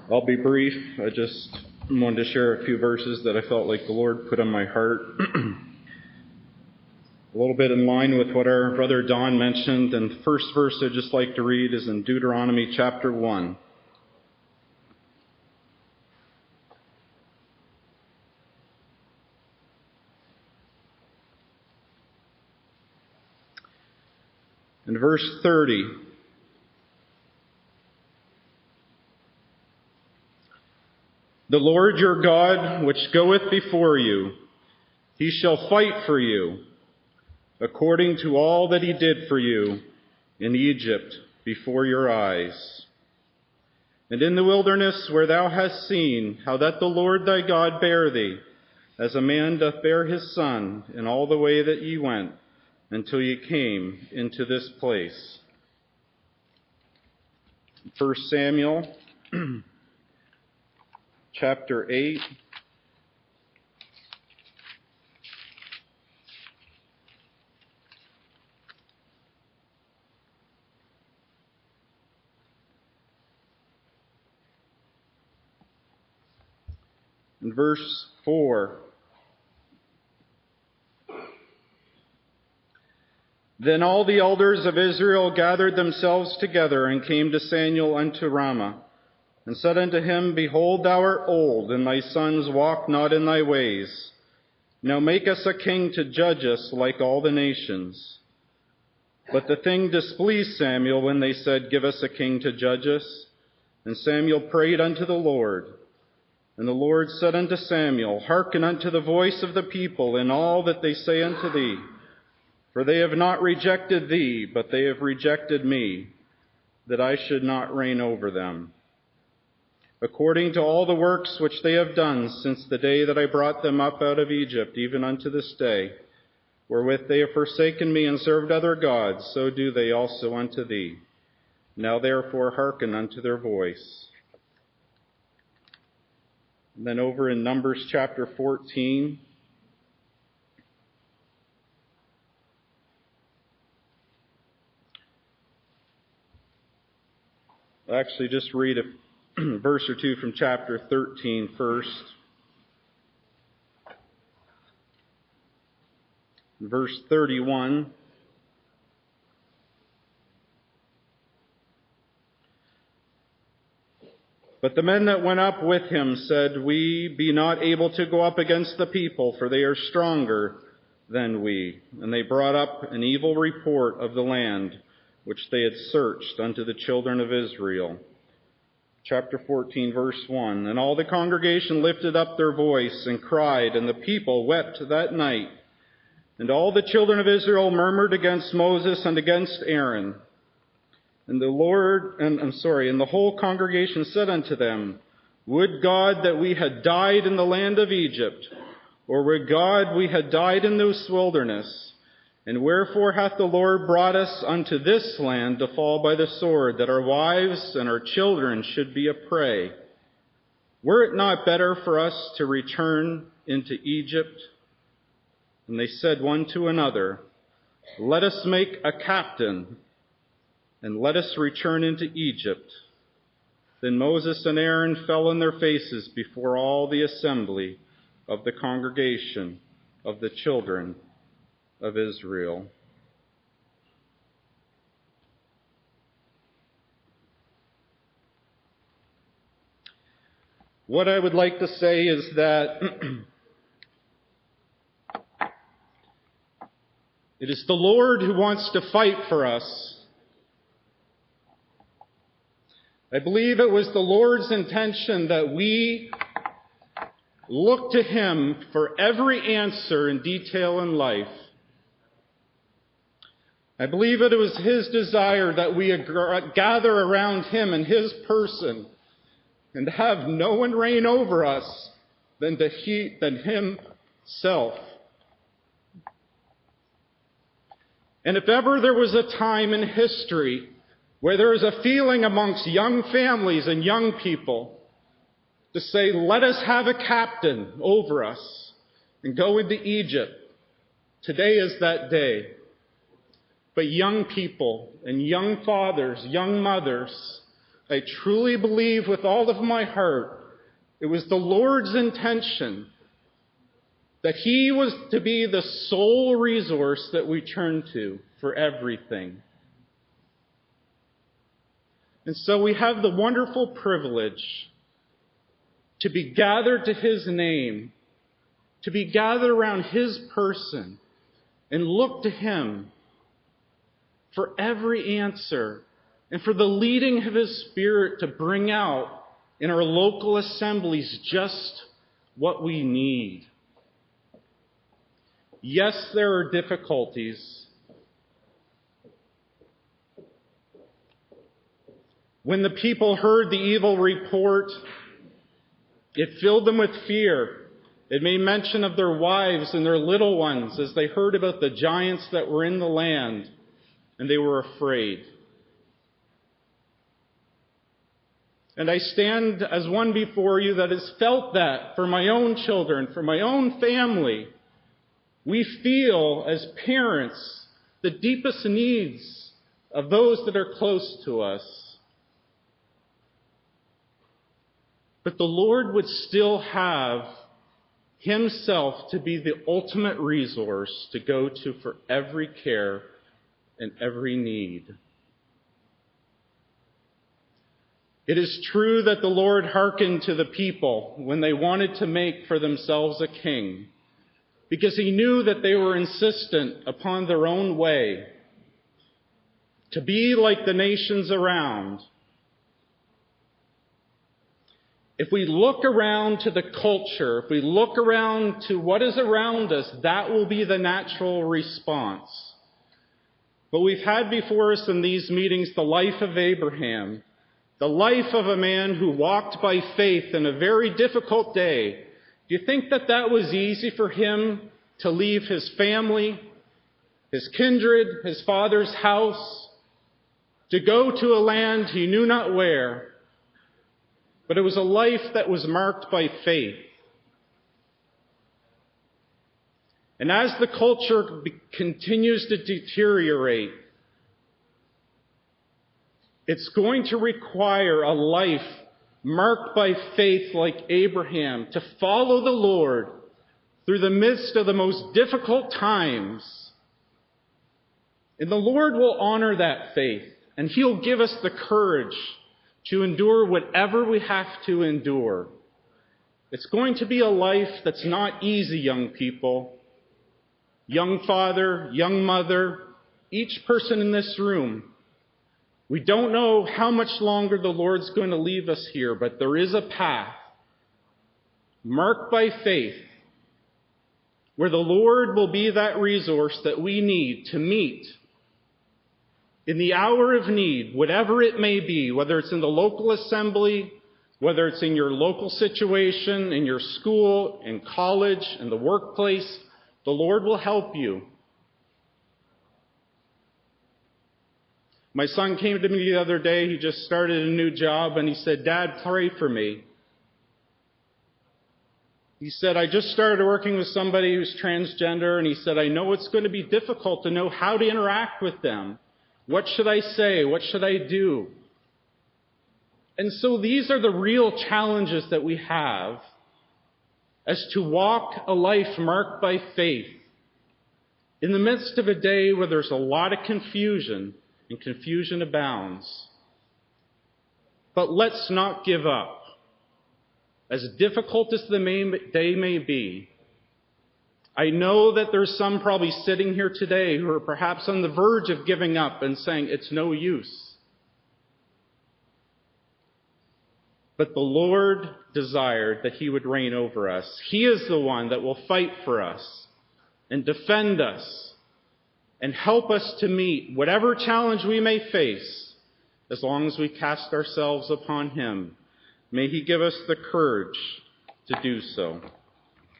I'll be brief. I just wanted to share a few verses that I felt like the Lord put on my heart. A little bit in line with what our brother Don mentioned. And the first verse I'd just like to read is in Deuteronomy chapter 1. In verse 30. The Lord your God, which goeth before you, he shall fight for you, according to all that he did for you in Egypt before your eyes. And in the wilderness where thou hast seen how that the Lord thy God bare thee, as a man doth bear his son, in all the way that ye went, until ye came into this place. 1 Samuel chapter 8. In verse 4. Then all the elders of Israel gathered themselves together and came to Samuel unto Ramah, and said unto him, Behold, thou art old, and thy sons walk not in thy ways. Now make us a king to judge us like all the nations. But the thing displeased Samuel when they said, Give us a king to judge us. And Samuel prayed unto the Lord. And the Lord said unto Samuel, Hearken unto the voice of the people in all that they say unto thee. For they have not rejected thee, but they have rejected me, that I should not reign over them. According to all the works which they have done since the day that I brought them up out of Egypt, even unto this day, wherewith they have forsaken me and served other gods, so do they also unto thee. Now therefore hearken unto their voice. And then over in Numbers chapter 14, I'll actually just read a verse or two from chapter 13 first. Verse 31. But the men that went up with him said, We be not able to go up against the people, for they are stronger than we. And they brought up an evil report of the land, which they had searched unto the children of Israel. Chapter 14, verse 1. And all the congregation lifted up their voice and cried, and the people wept that night. And all the children of Israel murmured against Moses and against Aaron. And the whole congregation said unto them, Would God that we had died in the land of Egypt, or would God we had died in this wilderness? And wherefore hath the Lord brought us unto this land to fall by the sword, that our wives and our children should be a prey? Were it not better for us to return into Egypt? And they said one to another, Let us make a captain, and let us return into Egypt. Then Moses and Aaron fell on their faces before all the assembly of the congregation of the children of Israel. What I would like to say is that it is the Lord who wants to fight for us. I believe it was the Lord's intention that we look to Him for every answer and detail in life. I believe it was His desire that we gather around Him and His person and have no one reign over us than Himself. And if ever there was a time in history where there is a feeling amongst young families and young people to say, let us have a captain over us and go into Egypt, today is that day. But young people and young fathers, young mothers I truly believe with all of my heart it was the Lord's intention that He was to be the sole resource that we turn to for everything. And so we have the wonderful privilege to be gathered to His name, to be gathered around His person, and look to Him for every answer and for the leading of His Spirit to bring out in our local assemblies just what we need. Yes, there are difficulties. When the people heard the evil report, it filled them with fear. It made mention of their wives and their little ones as they heard about the giants that were in the land, and they were afraid. And I stand as one before you that has felt that for my own children, for my own family. We feel as parents the deepest needs of those that are close to us. But the Lord would still have Himself to be the ultimate resource to go to for every care and every need. It is true that the Lord hearkened to the people when they wanted to make for themselves a king, because He knew that they were insistent upon their own way, to be like the nations around. If we look around to the culture, if we look around to what is around us, that will be the natural response. But we've had before us in these meetings the life of Abraham, the life of a man who walked by faith in a very difficult day. Do you think that that was easy for him to leave his family, his kindred, his father's house, to go to a land he knew not where? But it was a life that was marked by faith. And as the culture continues to deteriorate, it's going to require a life marked by faith like Abraham to follow the Lord through the midst of the most difficult times. And the Lord will honor that faith, and He'll give us the courage to endure whatever we have to endure. It's going to be a life that's not easy, young people. Young father, young mother, each person in this room. We don't know how much longer the Lord's going to leave us here, but there is a path marked by faith where the Lord will be that resource that we need to meet in the hour of need, whatever it may be, whether it's in the local assembly, whether it's in your local situation, in your school, in college, in the workplace, the Lord will help you. My son came to me the other day. He just started a new job, and he said, "Dad, pray for me." He said, "I just started working with somebody who's transgender," and he said, "I know it's going to be difficult to know how to interact with them. What should I say? What should I do?" And so these are the real challenges that we have as to walk a life marked by faith in the midst of a day where there's a lot of confusion, and confusion abounds. But let's not give up. As difficult as the day may be, I know that there's some probably sitting here today who are perhaps on the verge of giving up and saying, it's no use. But the Lord desired that He would reign over us. He is the one that will fight for us and defend us and help us to meet whatever challenge we may face as long as we cast ourselves upon Him. May He give us the courage to do so.